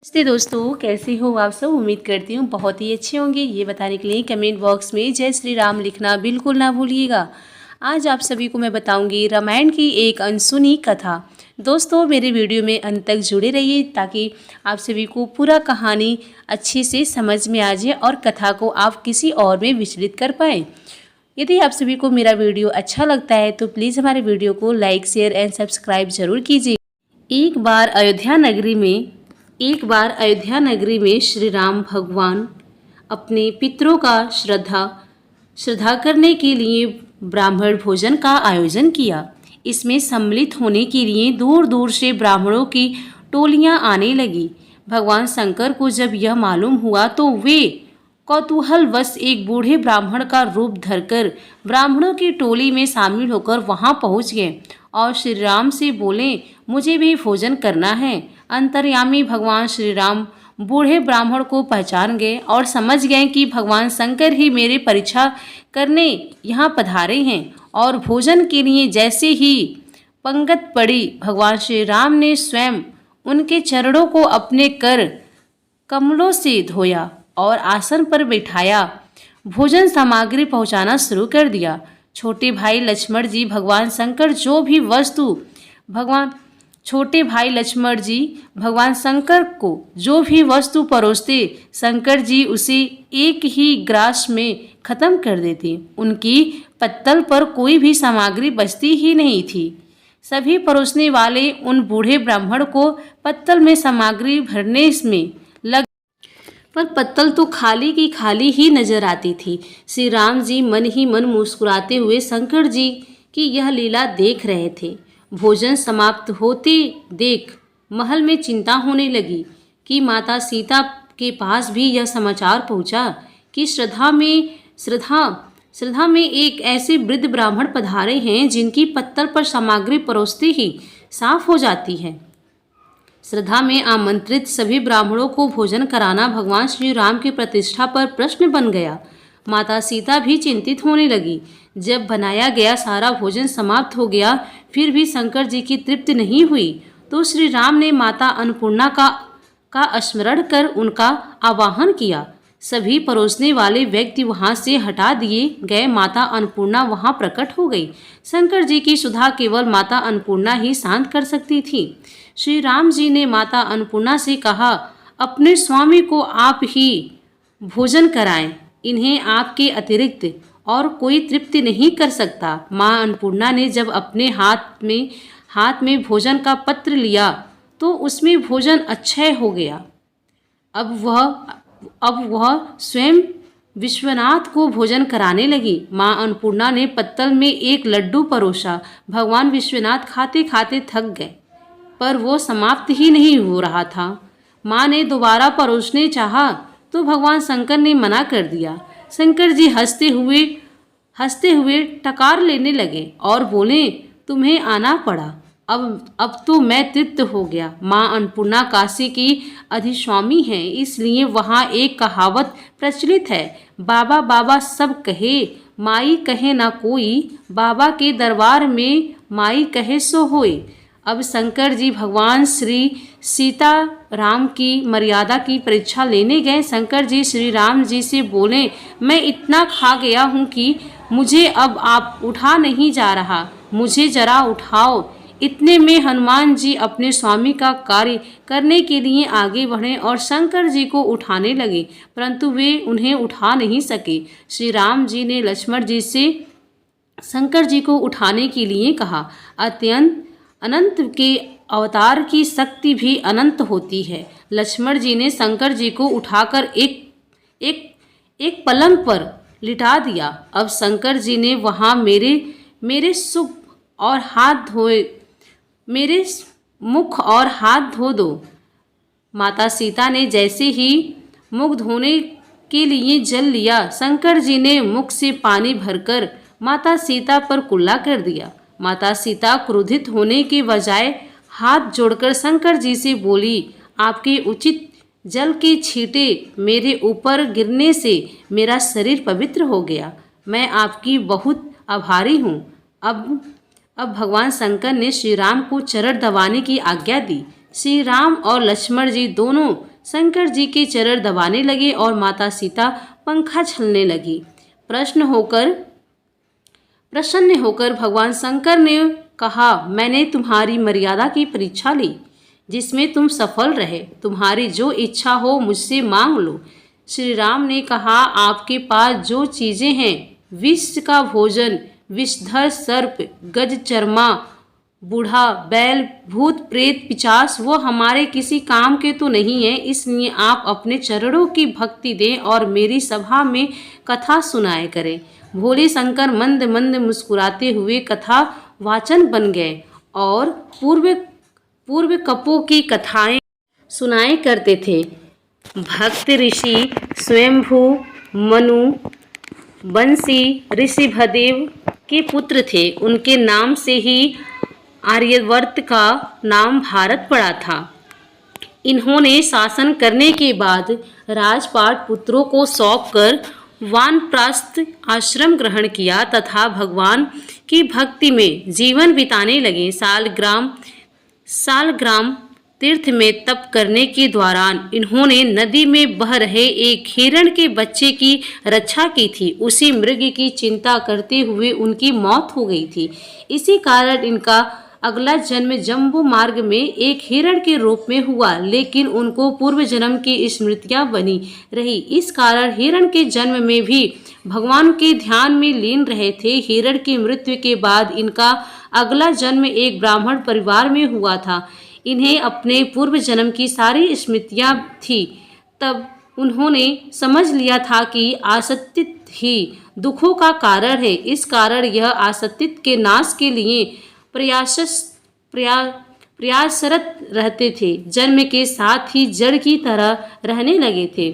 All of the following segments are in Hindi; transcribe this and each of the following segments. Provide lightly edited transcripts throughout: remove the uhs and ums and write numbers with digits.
नमस्ते दोस्तों, कैसे हो आप सब। उम्मीद करती हूँ बहुत ही अच्छे होंगे। ये बताने के लिए कमेंट बॉक्स में जय श्री राम लिखना बिल्कुल ना भूलिएगा। आज आप सभी को मैं बताऊंगी रामायण की एक अनसुनी कथा। दोस्तों, मेरे वीडियो में अंत तक जुड़े रहिए ताकि आप सभी को पूरा कहानी अच्छे से समझ में आ जाए और कथा को आप किसी और में विचलित कर पाएँ। यदि आप सभी को मेरा वीडियो अच्छा लगता है तो प्लीज़ हमारे वीडियो को लाइक, शेयर एंड सब्सक्राइब जरूर कीजिए। एक बार अयोध्या नगरी में श्री राम भगवान अपने पितरों का श्रद्धा करने के लिए ब्राह्मण भोजन का आयोजन किया। इसमें सम्मिलित होने के लिए दूर दूर से ब्राह्मणों की टोलियां आने लगी। भगवान शंकर को जब यह मालूम हुआ तो वे कौतूहलवश एक बूढ़े ब्राह्मण का रूप धरकर ब्राह्मणों की टोली में शामिल होकर वहां पहुंच गए और श्री राम से बोले, मुझे भी भोजन करना है। अंतर्यामी भगवान श्री राम बूढ़े ब्राह्मण को पहचान गए और समझ गए कि भगवान शंकर ही मेरी परीक्षा करने यहाँ पधारे हैं और भोजन के लिए जैसे ही पंगत पड़ी, भगवान श्री राम ने स्वयं उनके चरणों को अपने कर कमलों से धोया और आसन पर बैठाया भोजन सामग्री पहुंचाना शुरू कर दिया। छोटे भाई लक्ष्मण जी भगवान शंकर को जो भी वस्तु परोसते, शंकर जी उसे एक ही ग्रास में खत्म कर देते। उनकी पत्तल पर कोई भी सामग्री बचती ही नहीं थी। सभी परोसने वाले उन बूढ़े ब्राह्मण को पत्तल में सामग्री भरने में लग, पर पत्तल तो खाली की खाली ही नजर आती थी। श्री राम जी मन ही मन मुस्कुराते हुए शंकर जी की यह लीला देख रहे थे। भोजन समाप्त होते देख महल में चिंता होने लगी कि माता सीता के पास भी यह समाचार पहुंचा कि श्रद्धा में एक ऐसे वृद्ध ब्राह्मण पधारे हैं जिनकी पत्तल पर सामग्री परोसते ही साफ हो जाती है। श्रद्धा में आमंत्रित सभी ब्राह्मणों को भोजन कराना भगवान श्री राम की प्रतिष्ठा पर प्रश्न बन गया। माता सीता भी चिंतित होने लगी। जब बनाया गया सारा भोजन समाप्त हो गया फिर भी शंकर जी की तृप्ति नहीं हुई तो श्री राम ने माता अन्नपूर्णा का स्मरण कर उनका आवाहन किया। सभी परोसने वाले व्यक्ति वहां से हटा दिए गए। माता अन्नपूर्णा वहां प्रकट हो गई। शंकर जी की सुधा केवल माता अन्नपूर्णा ही शांत कर सकती थी। श्री राम जी ने माता अन्नपूर्णा से कहा, अपने स्वामी को आप ही भोजन कराएं, इन्हें आपके अतिरिक्त और कोई तृप्ति नहीं कर सकता। माँ अन्नपूर्णा ने जब अपने हाथ में भोजन का पत्र लिया तो उसमें भोजन अक्षय हो गया। अब वह स्वयं विश्वनाथ को भोजन कराने लगी। माँ अन्नपूर्णा ने पत्तल में एक लड्डू परोसा। भगवान विश्वनाथ खाते खाते थक गए पर वो समाप्त ही नहीं हो रहा था। माँ ने दोबारा परोसने चाहा तो भगवान शंकर ने मना कर दिया। शंकर जी हंसते हुए टकार लेने लगे और बोले, तुम्हें आना पड़ा, अब तो मैं तृप्त हो गया। माँ अन्नपूर्णा काशी की अधिस्वामी हैं, इसलिए वहाँ एक कहावत प्रचलित है, बाबा बाबा सब कहे, माई कहे ना कोई, बाबा के दरबार में माई कहे सो होए। अब शंकर जी भगवान श्री सीता राम की मर्यादा की परीक्षा लेने गए। शंकर जी श्री राम जी से बोले, मैं इतना खा गया हूँ कि मुझे अब आप उठा नहीं जा रहा, मुझे जरा उठाओ। इतने में हनुमान जी अपने स्वामी का कार्य करने के लिए आगे बढ़े और शंकर जी को उठाने लगे, परंतु वे उन्हें उठा नहीं सके। श्री राम जी ने लक्ष्मण जी से शंकर जी को उठाने के लिए कहा। अनंत के अवतार की शक्ति भी अनंत होती है। लक्ष्मण जी ने शंकर जी को उठाकर एक पलंग पर लिटा दिया। अब शंकर जी ने वहाँ मेरे मुख और हाथ धो दो। माता सीता ने जैसे ही मुख धोने के लिए जल लिया, शंकर जी ने मुख से पानी भरकर माता सीता पर कुल्ला कर दिया। माता सीता क्रोधित होने के बजाय हाथ जोड़कर शंकर जी से बोली, आपके उचित जल के छींटे मेरे ऊपर गिरने से मेरा शरीर पवित्र हो गया। मैं आपकी बहुत आभारी हूँ। अब भगवान शंकर ने श्री राम को चरण दबाने की आज्ञा दी। श्री राम और लक्ष्मण जी दोनों शंकर जी के चरण दबाने लगे और माता सीता पंखा झलने लगी। प्रसन्न होकर भगवान शंकर ने कहा, मैंने तुम्हारी मर्यादा की परीक्षा ली, जिसमें तुम सफल रहे। तुम्हारी जो इच्छा हो मुझसे मांग लो। श्री राम ने कहा, आपके पास जो चीजें हैं, विष का भोजन, विषधर सर्प, गज चर्मा, बूढ़ा बैल, भूत प्रेत पिशाच, वो हमारे किसी काम के तो नहीं है। इसलिए आप अपने चरणों की भक्ति दें और मेरी सभा में कथा सुनाए करें। भोले शंकर मंद मंद मुस्कुराते हुए कथा वाचन बन गए और पूर्व कपों की कथाएं सुनाए करते थे। भक्त ऋषि स्वयंभू, मनु, बंसी ऋषि भदेव के पुत्र थे। उनके नाम से ही आर्यवर्त का नाम भारत पड़ा था। इन्होंने शासन करने के बाद राजपाट पुत्रों को सौंपकर वानप्रस्थ आश्रम ग्रहण किया तथा भगवान की भक्ति में जीवन बिताने लगे। सालग्राम तीर्थ में तप करने के दौरान इन्होंने नदी में बह रहे एक हिरण के बच्चे की रक्षा की थी। उसी मृग की चिंता करते हुए उनकी मौत हो गई थी। इसी कारण इनका अगला जन्म जम्बू मार्ग में एक हिरण के रूप में हुआ, लेकिन उनको पूर्व जन्म की स्मृतियां बनी रही। इस कारण हिरण के जन्म में भी भगवान के ध्यान में लीन रहे थे। हिरण की मृत्यु के बाद इनका अगला जन्म एक ब्राह्मण परिवार में हुआ था। इन्हें अपने पूर्व जन्म की सारी स्मृतियां थी। तब उन्होंने समझ लिया था कि आसक्ति ही दुखों का कारण है। इस कारण यह आसक्ति के नाश के लिए प्रयासरत रहते थे। जन्म के साथ ही जड़ की तरह रहने लगे थे।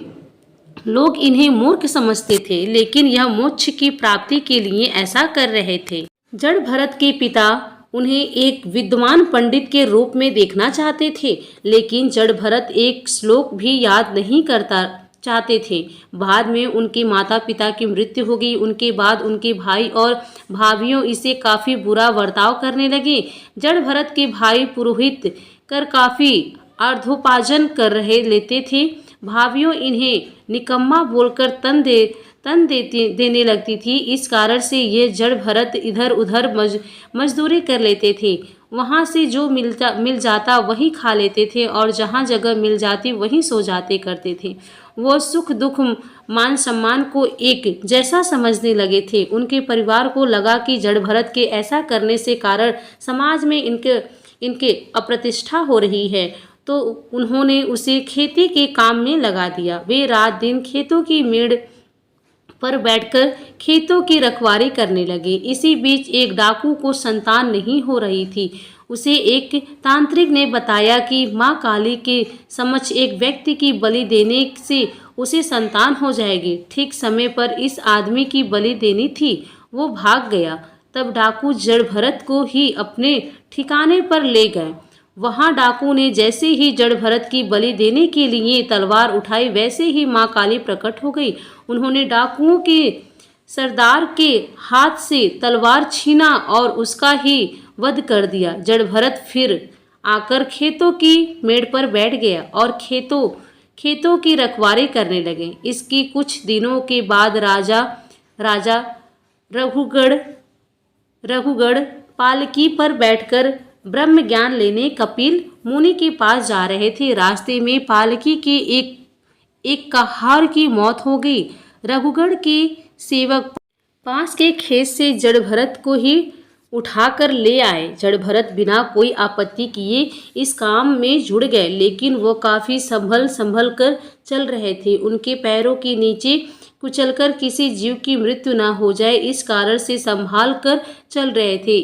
लोग इन्हें मूर्ख समझते थे, लेकिन यह मोक्ष की प्राप्ति के लिए ऐसा कर रहे थे। जड़ भरत के पिता उन्हें एक विद्वान पंडित के रूप में देखना चाहते थे, लेकिन जड़ भरत एक श्लोक भी याद नहीं करता चाहते थे। बाद में उनके माता पिता की मृत्यु हो गई। उनके बाद उनके भाई और भाभियों इसे काफ़ी बुरा बर्ताव करने लगे। जड़ भरत के भाई पुरोहित कर काफ़ी अर्धोपार्जन कर रहे लेते थे। भाभियों इन्हें निकम्मा बोलकर देने लगती थी। इस कारण से ये जड़ भरत इधर उधर मजदूरी कर लेते थे। वहाँ से जो मिल जाता वही खा लेते थे और जहाँ जगह मिल जाती वहीं सो जाते करते थे। वो सुख दुख मान सम्मान को एक जैसा समझने लगे थे। उनके परिवार को लगा कि जड़ भरत के ऐसा करने से कारण समाज में इनके अप्रतिष्ठा हो रही है, तो उन्होंने उसे खेती के काम में लगा दिया। वे रात दिन खेतों की मेड़ पर बैठकर खेतों की रखवाली करने लगे। इसी बीच एक डाकू को संतान नहीं हो रही थी। उसे एक तांत्रिक ने बताया कि माँ काली के समक्ष एक व्यक्ति की बलि देने से उसे संतान हो जाएगी। ठीक समय पर इस आदमी की बलि देनी थी। वो भाग गया। तब डाकू जड़ भरत को ही अपने ठिकाने पर ले गए। वहाँ डाकू ने जैसे ही जड़ भरत की बलि देने के लिए तलवार उठाई, वैसे ही माँ काली प्रकट हो गई। उन्होंने डाकुओं के सरदार के हाथ से तलवार छीना और उसका ही वध कर दिया। जड़ भरत फिर आकर खेतों की मेड़ पर बैठ गया और खेतों की रखवाली करने लगे। इसकी कुछ दिनों के बाद राजा रघुगढ़ पालकी पर बैठकर ब्रह्म ज्ञान लेने कपिल मुनि के पास जा रहे थे। रास्ते में पालकी के एक कहार की मौत हो गई। रघुगढ़ के सेवक पास के खेत से जड़ भरत को ही उठाकर ले आए। जड़ भरत बिना कोई आपत्ति किए इस काम में जुड़ गए, लेकिन वो काफ़ी संभल कर चल रहे थे। उनके पैरों के नीचे कुचलकर किसी जीव की मृत्यु न हो जाए, इस कारण से संभाल कर चल रहे थे।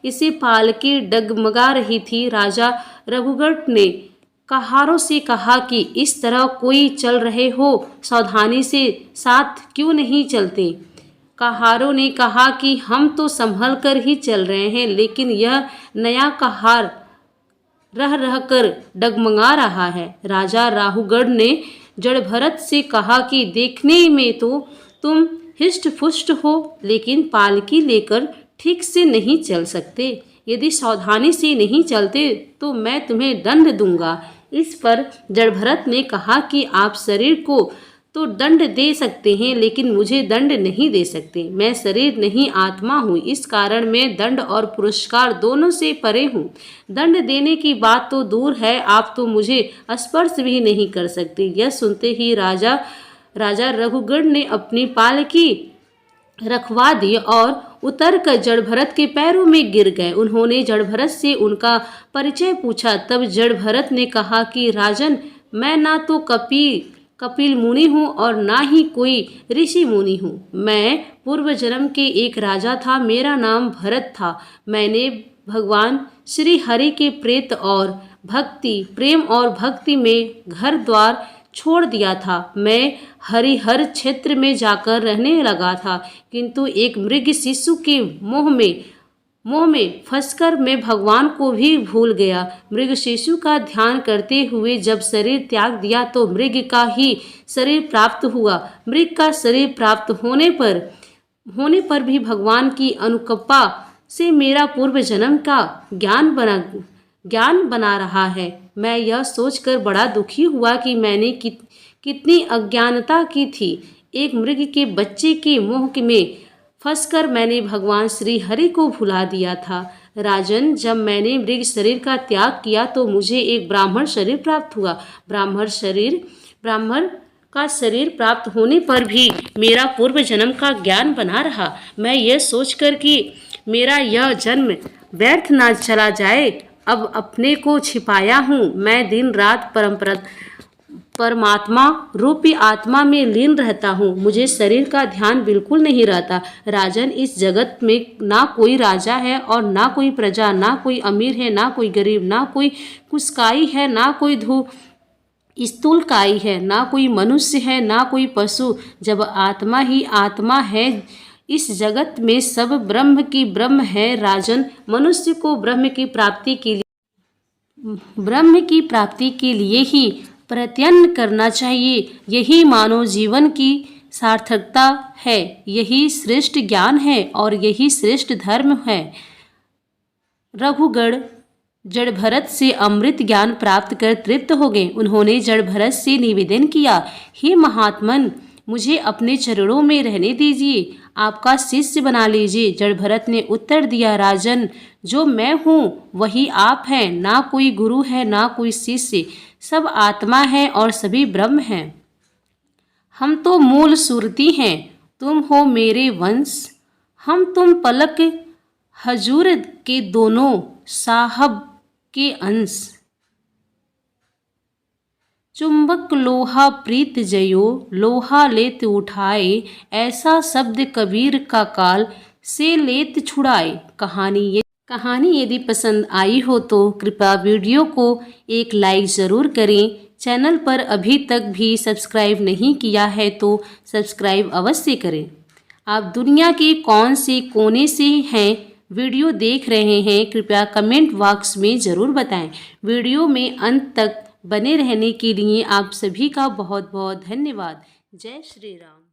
इससे पालकी डगमगा रही थी। राजा रघुगढ़ ने कहारों से कहा कि इस तरह कोई चल रहे हो, सावधानी से साथ क्यों नहीं चलते। कहारों ने कहा कि हम तो संभल कर ही चल रहे हैं, लेकिन यह नया कहार रह कर डगमगा रहा है। राजा राहुगढ़ ने जड़ भरत से कहा कि देखने में तो तुम हिष्ट पुष्ट हो, लेकिन पालकी लेकर ठीक से नहीं चल सकते। यदि सावधानी से नहीं चलते तो मैं तुम्हें दंड दूंगा। इस पर जड़भरत ने कहा कि आप शरीर को तो दंड दे सकते हैं, लेकिन मुझे दंड नहीं दे सकते। मैं शरीर नहीं आत्मा हूँ, इस कारण मैं दंड और पुरस्कार दोनों से परे हूँ। दंड देने की बात तो दूर है, आप तो मुझे स्पर्श भी नहीं कर सकते। यह सुनते ही राजा रघुगण ने अपनी पालकी रखवा दी और उतरकर जड़भरत के पैरों में गिर गए। उन्होंने जड़भरत से उनका परिचय पूछा। तब जड़भरत ने कहा कि राजन, मैं ना तो कपिल मुनि हूँ और ना ही कोई ऋषि मुनि हूँ। मैं पूर्व जन्म के एक राजा था, मेरा नाम भरत था। मैंने भगवान श्री हरि के प्रेम और भक्ति में घर द्वार छोड़ दिया था। मैं हरिहर क्षेत्र में जाकर रहने लगा था, किंतु एक मृग शिशु के मोह में फंसकर मैं भगवान को भी भूल गया। मृग शिशु का ध्यान करते हुए जब शरीर त्याग दिया तो मृग का ही शरीर प्राप्त हुआ। मृग का शरीर प्राप्त होने पर भी भगवान की अनुकंपा से मेरा पूर्व जन्म का ज्ञान बना रहा है। मैं यह सोचकर बड़ा दुखी हुआ कि मैंने कितनी अज्ञानता की थी। एक मृग के बच्चे के मोह में फंसकर मैंने भगवान श्री हरि को भुला दिया था। राजन, जब मैंने मृग शरीर का त्याग किया तो मुझे एक ब्राह्मण शरीर प्राप्त हुआ। ब्राह्मण का शरीर प्राप्त होने पर भी मेरा पूर्व जन्म का ज्ञान बना रहा। मैं यह सोचकर कि मेरा यह जन्म व्यर्थ ना चला जाए, अब अपने को छिपाया हूँ। मैं दिन रात परमात्मा रूपी आत्मा में लीन रहता हूँ। मुझे शरीर का ध्यान बिल्कुल नहीं रहता। राजन, इस जगत में ना कोई राजा है और ना कोई प्रजा, ना कोई अमीर है ना कोई गरीब, ना कोई कुशकाई है ना कोई स्थूलकाई है, ना कोई मनुष्य है ना कोई पशु। जब आत्मा ही आत्मा है, इस जगत में सब ब्रह्म की ब्रह्म है। राजन, मनुष्य को ब्रह्म की प्राप्ति के लिए ही प्रयत्न करना चाहिए। यही मानव जीवन की सार्थकता है, यही श्रेष्ठ ज्ञान है और यही श्रेष्ठ धर्म है। रघुगण जड़भरत से अमृत ज्ञान प्राप्त कर तृप्त हो गए। उन्होंने जड़भरत से निवेदन किया, हे महात्मन, मुझे अपने चरणों में रहने दीजिए, आपका शिष्य बना लीजिए। जड़भरत ने उत्तर दिया, राजन, जो मैं हूँ वही आप हैं। ना कोई गुरु है ना कोई शिष्य, सब आत्मा है और सभी ब्रह्म हैं। हम तो मूल सुरती हैं, तुम हो मेरे वंश। हम तुम पलक हजूर के दोनों साहब के अंश। चुंबक लोहा प्रीत जयो, लोहा लेत उठाए, ऐसा शब्द कबीर का काल से लेत छुड़ाए। कहानी यदि पसंद आई हो तो कृपया वीडियो को एक लाइक ज़रूर करें। चैनल पर अभी तक भी सब्सक्राइब नहीं किया है तो सब्सक्राइब अवश्य करें। आप दुनिया के कौन से कोने से हैं वीडियो देख रहे हैं, कृपया कमेंट बॉक्स में ज़रूर बताएं। वीडियो में अंत तक बने रहने के लिए आप सभी का बहुत बहुत धन्यवाद। जय श्री राम।